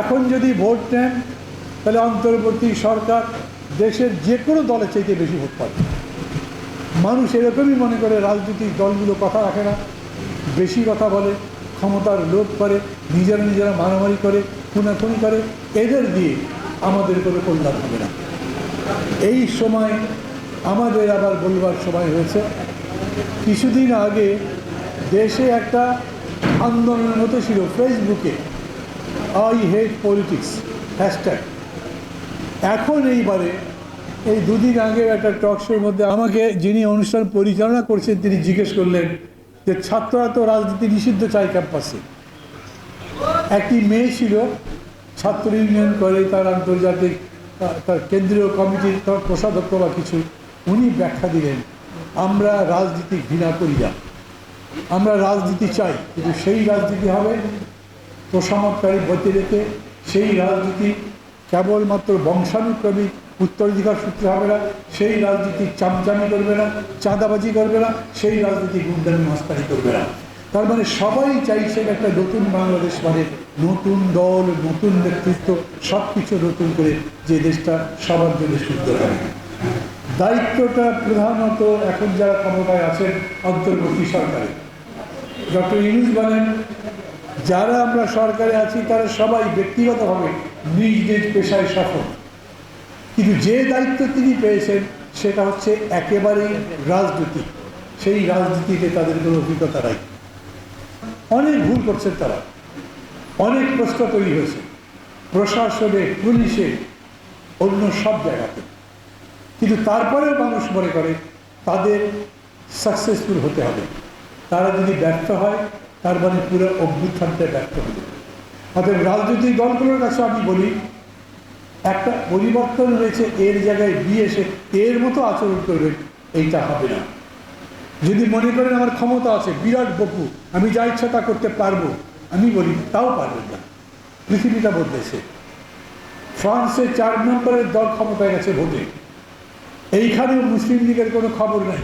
এখন যদি ভোট নেন তাহলে অন্তর্বর্তী সরকার দেশের যে কোনো দলের চাইতে বেশি ভোট পাবে। মানুষ এরকমই মনে করে রাজনৈতিক দলগুলো কথা রাখে না, বেশি কথা বলে, ক্ষমতার লোভ করে, নিজেরা মারামারি করে, খুনাখুনি করে, এদের দিয়ে আমাদের কোনো কল্যাণ হবে না। এই সময় আমাদের আবার বলবার সময় হয়েছে। কিছুদিন আগে দেশে একটা আন্দোলনের মতো ছিল ফেসবুকে, আই হেট পলিটিক্স হ্যাশট্যাগ। এখন এইবারে এই দুদিন আগে একটা টক শোর মধ্যে আমাকে যিনি অনুষ্ঠান পরিচালনা করছেন তিনি জিজ্ঞেস করলেন যে ছাত্ররা তো রাজনীতি নিষিদ্ধ চায় ক্যাম্পাসে। একটি মেয়ে ছিল, ছাত্র ইউনিয়ন করে, তার আন্তর্জাতিক তার কেন্দ্রীয় কমিটির কোষাধ্যক্ষ বা কিছু, উনি ব্যাখ্যা দিলেন আমরা রাজনীতি ঘৃণা করি না, আমরা রাজনীতি চাই, কিন্তু সেই রাজনীতি হবে তোষামতকারী বইতে রেখে, সেই রাজনীতি কেবলমাত্র বংশানুক্রমিক উত্তরাধিকার সূত্রে হবে না, সেই রাজনীতি চামচামি করবে না, চাঁদাবাজি করবে না, সেই রাজনীতি গুন্ডামি মাস্তানি করবে না। তার মানে সবাই চাইছেন একটা নতুন বাংলাদেশ, মানে নতুন দল, নতুন নেতৃত্ব, সব কিছু নতুন করে যে দেশটা সবার জন্য সুন্দর হবে। দায়িত্বটা প্রধানত এখন যারা ক্ষমতায় আছেন অন্তর্বর্তী সরকারে। ডক্টর ইউনূস বলেন যারা আমরা সরকারে আছি তারা সবাই ব্যক্তিগতভাবে নিজ নিজ পেশায় সফল, কিন্তু যে দায়িত্ব তিনি পেয়েছেন সেটা হচ্ছে একেবারেই রাজনীতি। সেই রাজনীতিতে তাদের কোনো অভিজ্ঞতা নাই, অনেক ভুল করছেন তারা, অনেক প্রশ্ন তৈরি হয়েছে প্রশাসনে, পুলিশে, অন্য সব জায়গাতে, কিন্তু তারপরেও মানুষ মনে করে তাদের সাকসেসফুল হতে হবে। তারা যদি ব্যর্থ হয় তার মানে পুরো অভ্যুত্থানটা ব্যর্থ হবে। অর্থাৎ রাজনৈতিক দলগুলোর কাছে আমি বলি একটা পরিবর্তন হয়েছে, এর জায়গায় বিয়ে এসে এর মতো আচরণ করবে, এইটা হবে না। যদি মনে করেন আমার ক্ষমতা আছে, বিরাট বপু, আমি যা ইচ্ছা তা করতে পারবো, আমি বলি তাও পারবেন না। পৃথিবীটা বদলেছে। ফ্রান্সে 4 নম্বরের দল ক্ষমতায় গেছে ভোটে, এইখানেও মুসলিম লীগের কোনো খবর নেই।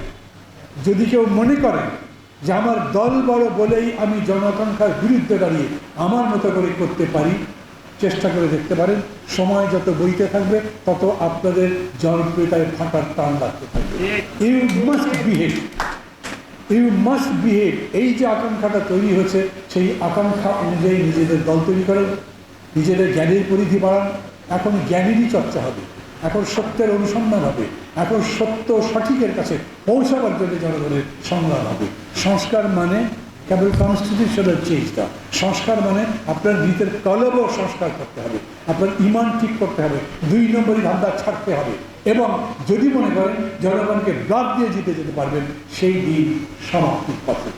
যদি কেউ মনে করেন যে আমার দল বড় বলেই আমি জনাকাঙ্ক্ষার বিরুদ্ধে দাঁড়িয়ে আমার মতো করে করতে পারি, চেষ্টা করে দেখতে পারেন। সময় যত বইতে থাকবে তত আপনাদের জনপ্রিয়তায় ফাটার টান লাগতে থাকবে। You must behave. এই যে আকাঙ্ক্ষাটা তৈরি হয়েছে, সেই আকাঙ্ক্ষা অনুযায়ী নিজেদের দল তৈরি করেন, নিজেদের জ্ঞানের পরিধি বাড়ান। এখন জ্ঞানেরই চর্চা হবে, এখন সত্যের অনুসন্ধান হবে, এখন সত্য সঠিকের কাছে পৌঁছাবার জন্য জনগণের সংগ্রাম হবে। সংস্কার মানে কেবল কনস্টিটিউশনাল চেঞ্জটা, সংস্কার মানে আপনার ভিতর কলবও সংস্কার করতে হবে, আপনার ইমান ঠিক করতে হবে, 2 নম্বরই ধান্দা ছাড়তে হবে, এবং যদি মনে করেন জনগণকে ব্লাড দিয়ে জিতে যেতে পারবেন, সেই দিন সমাপ্তির পথে।